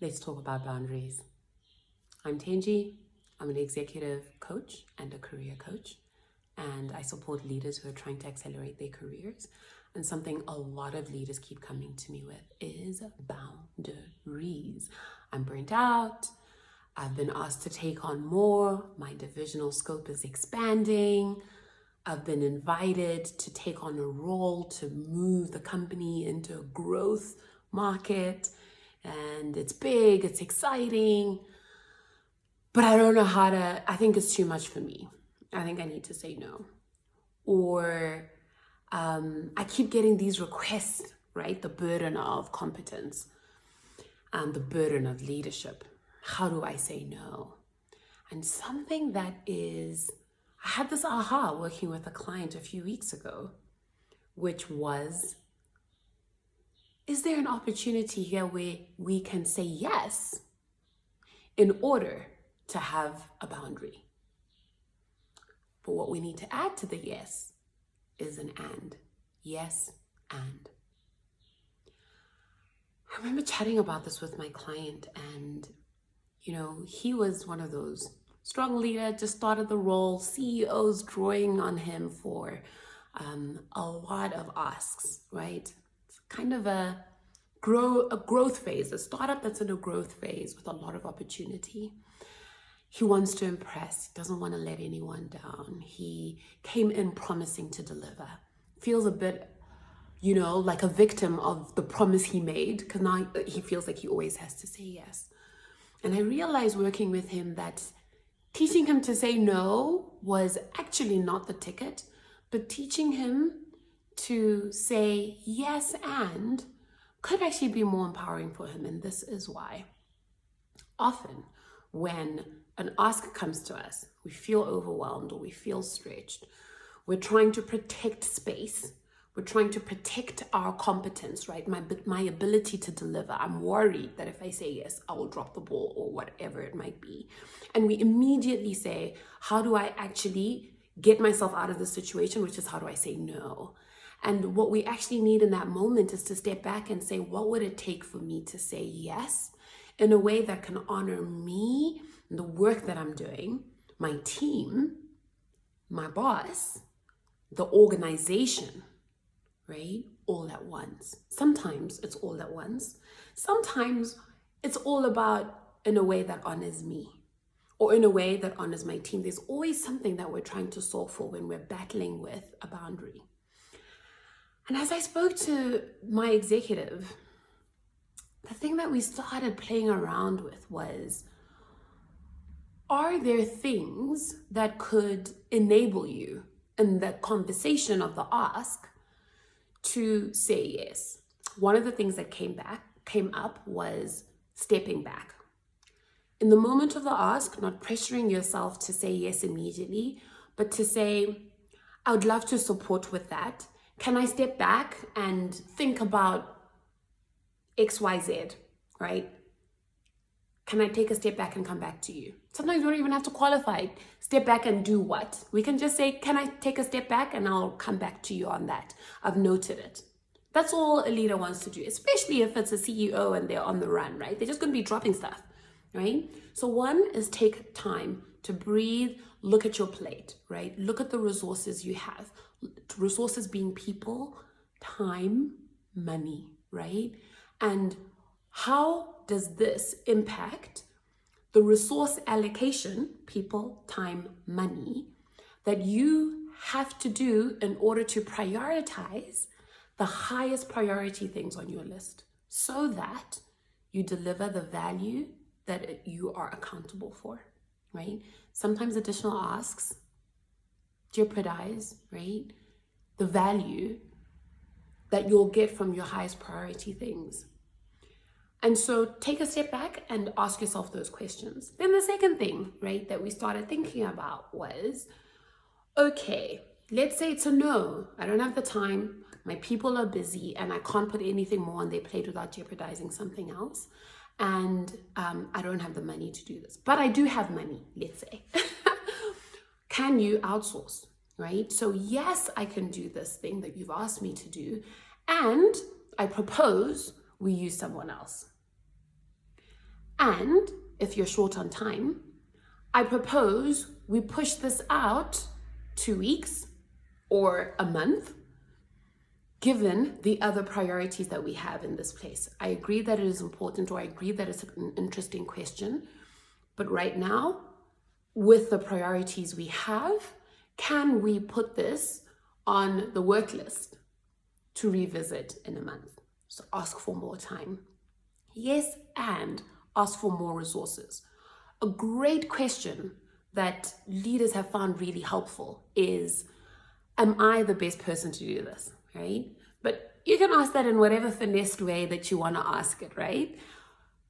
Let's talk about boundaries. I'm Tenji. I'm an executive coach and a career coach, and I support leaders who are trying to accelerate their careers. And something a lot of leaders keep coming to me with is boundaries. I'm burnt out. I've been asked to take on more. My divisional scope is expanding. I've been invited to take on a role to move the company into a growth market. And it's big, it's exciting, but I don't know how to, I think it's too much for me. I think I need to say no. Or I keep getting these requests, right? The burden of competence and the burden of leadership. How do I say no? And something that is, I had this aha working with a client a few weeks ago, which was, is there an opportunity here where we can say yes in order to have a boundary? But what we need to add to the yes is an and. Yes, and. I remember chatting about this with my client, and he was one of those strong leader, just started the role, CEOs drawing on him for a lot of asks, right? It's kind of a growth phase, a startup that's in a growth phase with a lot of opportunity. He wants to impress, he doesn't want to let anyone down. He came in promising to deliver. Feels a bit, like a victim of the promise he made, because now he feels like he always has to say yes. And I realized working with him that teaching him to say no was actually not the ticket, but teaching him to say yes and could actually be more empowering for him. And this is why. Often when an ask comes to us, we feel overwhelmed or we feel stretched. We're trying to protect space. We're trying to protect our competence, right? My ability to deliver. I'm worried that if I say yes, I will drop the ball or whatever it might be. And we immediately say, how do I actually get myself out of this situation? Which is, how do I say no? And what we actually need in that moment is to step back and say, what would it take for me to say yes in a way that can honor me, the work that I'm doing, my team, my boss, the organization, right? All at once. Sometimes it's all at once. Sometimes it's all about in a way that honors me or in a way that honors my team. There's always something that we're trying to solve for when we're battling with a boundary. And as I spoke to my executive, the thing that we started playing around with was, are there things that could enable you in the conversation of the ask to say yes? One of the things that came up was stepping back. In the moment of the ask, not pressuring yourself to say yes immediately, but to say, I would love to support with that. Can I step back and think about XYZ, right? Can I take a step back and come back to you? Sometimes we don't even have to qualify. Step back and do what? We can just say, can I take a step back and I'll come back to you on that. I've noted it. That's all a leader wants to do, especially if it's a CEO and they're on the run, right? They're just going to be dropping stuff, right? So one is take time to breathe, look at your plate, right? Look at the resources you have. Resources being people, time, money, right? And how does this impact the resource allocation, people, time, money, that you have to do in order to prioritize the highest priority things on your list so that you deliver the value that you are accountable for, right? Sometimes additional asks jeopardize, right, the value that you'll get from your highest priority things. And so take a step back and ask yourself those questions. Then the second thing, right, that we started thinking about was, okay, let's say it's a no. I don't have the time. My people are busy and I can't put anything more on their plate without jeopardizing something else. And I don't have the money to do this, but I do have money, let's say. Can you outsource, right? So yes, I can do this thing that you've asked me to do. And I propose we use someone else. And if you're short on time, I propose we push this out 2 weeks or a month, given the other priorities that we have in this place. I agree that it is important, or I agree that it's an interesting question. But right now, with the priorities we have, can we put this on the work list to revisit in a month? So ask for more time. Yes, and ask for more resources. A great question that leaders have found really helpful is, am I the best person to do this, right? But you can ask that in whatever finessed way that you want to ask it, right?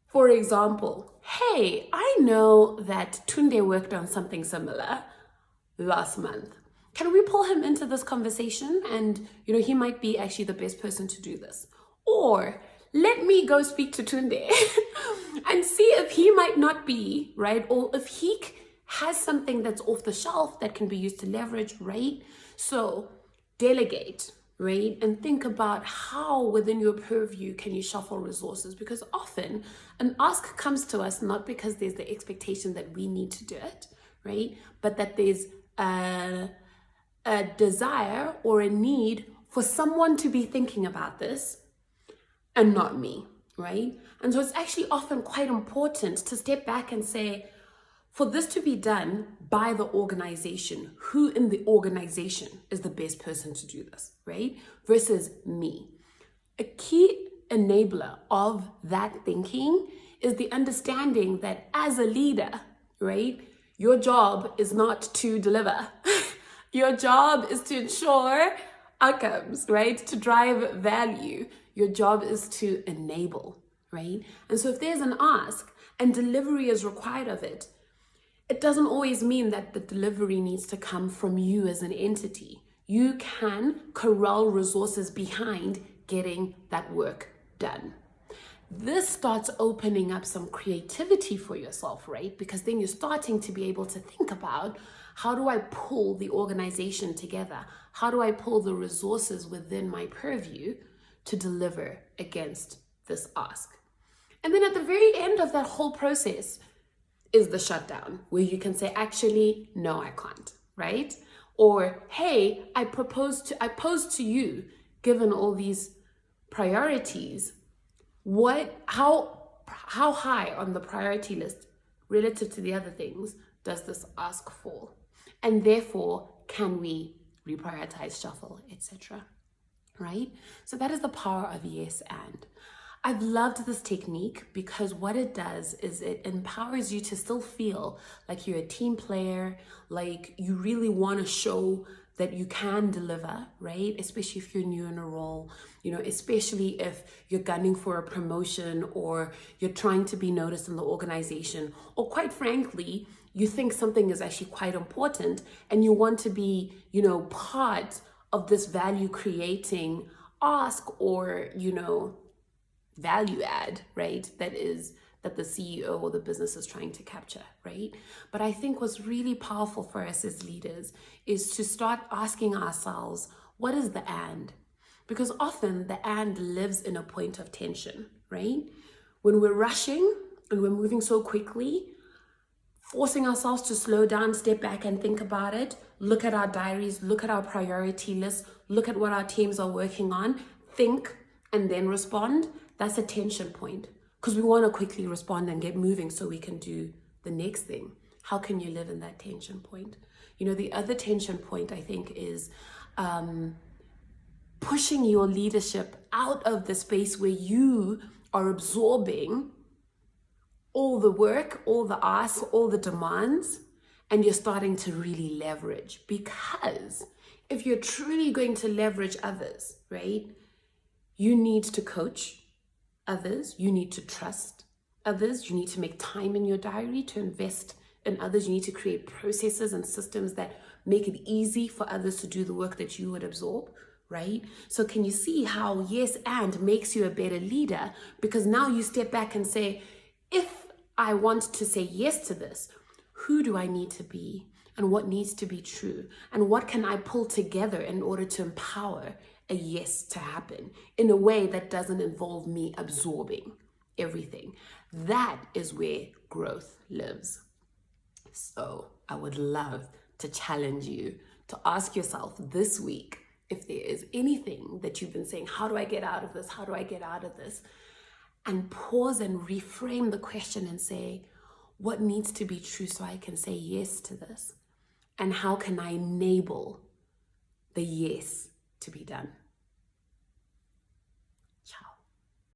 For example, hey, I know that Tunde worked on something similar last month. Can we pull him into this conversation? And, he might be actually the best person to do this. Or let me go speak to Tunde and see if he might not be, right? Or if he has something that's off the shelf that can be used to leverage, right? So delegate, right? And think about how within your purview can you shuffle resources, because often an ask comes to us not because there's the expectation that we need to do it, right? But that there's a desire or a need for someone to be thinking about this and not me, right? And so it's actually often quite important to step back and say, for this to be done by the organization, who in the organization is the best person to do this, right? Versus me. A key enabler of that thinking is the understanding that as a leader, right, your job is not to deliver. Your job is to ensure outcomes, right? To drive value. Your job is to enable, right? And so if there's an ask and delivery is required of it, it doesn't always mean that the delivery needs to come from you as an entity. You can corral resources behind getting that work done. This starts opening up some creativity for yourself, right? Because then you're starting to be able to think about, how do I pull the organization together? How do I pull the resources within my purview to deliver against this ask? And then at the very end of that whole process is the shutdown, where you can say, actually, no, I can't, right? Or, hey, I pose to you, given all these priorities, how high on the priority list relative to the other things does this ask fall? And therefore, can we reprioritize, shuffle, etc., right? So that is the power of yes and. I've loved this technique because what it does is it empowers you to still feel like you're a team player, like you really want to show that you can deliver, right? Especially if you're new in a role, especially if you're gunning for a promotion or you're trying to be noticed in the organization, or quite frankly, you think something is actually quite important and you want to be, part of this value creating ask or, value add, right? That the CEO or the business is trying to capture, right? But I think what's really powerful for us as leaders is to start asking ourselves, what is the and? Because often the and lives in a point of tension, right? When we're rushing and we're moving so quickly, forcing ourselves to slow down, step back and think about it, look at our diaries, look at our priority list, look at what our teams are working on, think, and then respond. That's a tension point because we want to quickly respond and get moving so we can do the next thing. How can you live in that tension point? The other tension point, I think, is pushing your leadership out of the space where you are absorbing all the work, all the asks, all the demands, and you're starting to really leverage. Because if you're truly going to leverage others, right, you need to coach others, you need to trust others, you need to make time in your diary to invest in others, you need to create processes and systems that make it easy for others to do the work that you would absorb, right? So can you see how yes and makes you a better leader? Because now you step back and say, if I want to say yes to this, who do I need to be? And what needs to be true? And what can I pull together in order to empower a yes to happen in a way that doesn't involve me absorbing everything. That is where growth lives. So I would love to challenge you to ask yourself this week if there is anything that you've been saying, how do I get out of this? How do I get out of this? And pause and reframe the question and say, what needs to be true so I can say yes to this? And how can I enable the yes to be done?